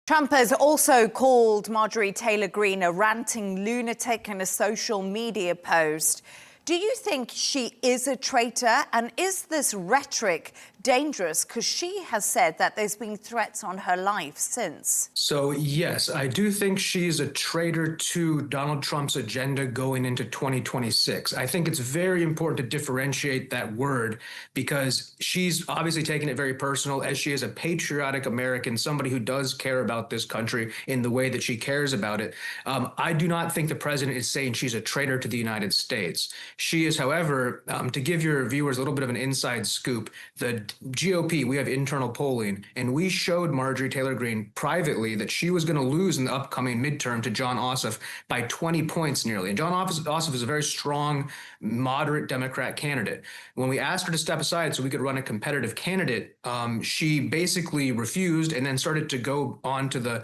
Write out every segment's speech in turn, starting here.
Trump has also called Marjorie Taylor Greene a ranting lunatic in a social media post. Do you think she is a traitor? And is this rhetoric dangerous? Because she has said that there's been threats on her life since. So, yes, I do think she's a traitor to Donald Trump's agenda going into 2026. I think it's very important to differentiate that word because she's obviously taken it very personal, as she is a patriotic American, somebody who does care about this country in the way that she cares about it. I do not think the president is saying she's a traitor to the United States. She is, however, to give your viewers a little bit of an inside scoop, the GOP, we have internal polling, and we showed Marjorie Taylor Greene privately that she was going to lose in the upcoming midterm to Jon Ossoff by 20 points nearly. And Jon Ossoff is a very strong, moderate Democrat candidate. When we asked her to step aside so we could run a competitive candidate, she basically refused and then started to go on to the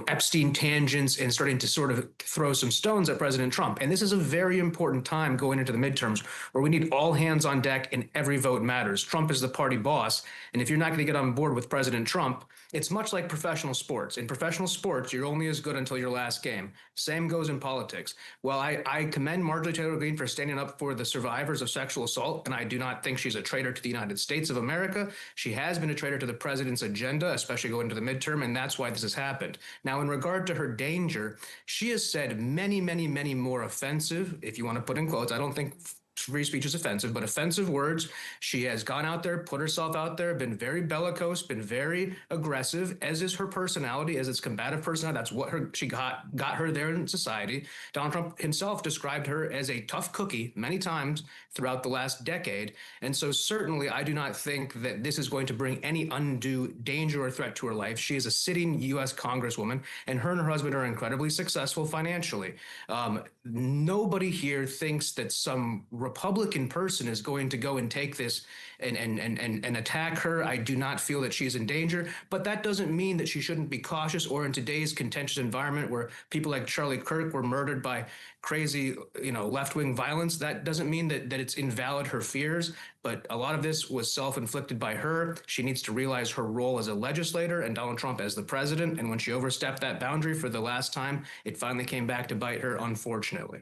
Epstein tangents and starting to sort of throw some stones at President Trump. And this is a very important time going into the midterms where we need all hands on deck and every vote matters. Trump is the party boss. And if you're not going to get on board with President Trump, it's much like professional sports. In professional sports, you're only as good until your last game. Same goes in politics. Well, I commend Marjorie Taylor Greene for standing up for the survivors of sexual assault, and I do not think she's a traitor to the United States of America. She has been a traitor to the president's agenda, especially going into the midterm, and that's why this has happened. Now, in regard to her danger, she has said many, many, many more offensive, if you want to put in quotes, I don't think free speech is offensive, but offensive words. She has gone out there, put herself out there, been very bellicose, been very aggressive, as is her personality, as its combative personality. That's what she got her there in society. Donald Trump himself described her as a tough cookie many times throughout the last decade. And so certainly I do not think that this is going to bring any undue danger or threat to her life. She is a sitting U.S. Congresswoman, and her husband are incredibly successful financially. Nobody here thinks that some Republican person is going to go and take this and attack her. I do not feel that she's in danger, but that doesn't mean that she shouldn't be cautious, or in today's contentious environment where people like Charlie Kirk were murdered by crazy, left-wing violence, that doesn't mean that it's invalid her fears, but a lot of this was self-inflicted by her. She needs to realize her role as a legislator and Donald Trump as the president, and when she overstepped that boundary for the last time, it finally came back to bite her, unfortunately.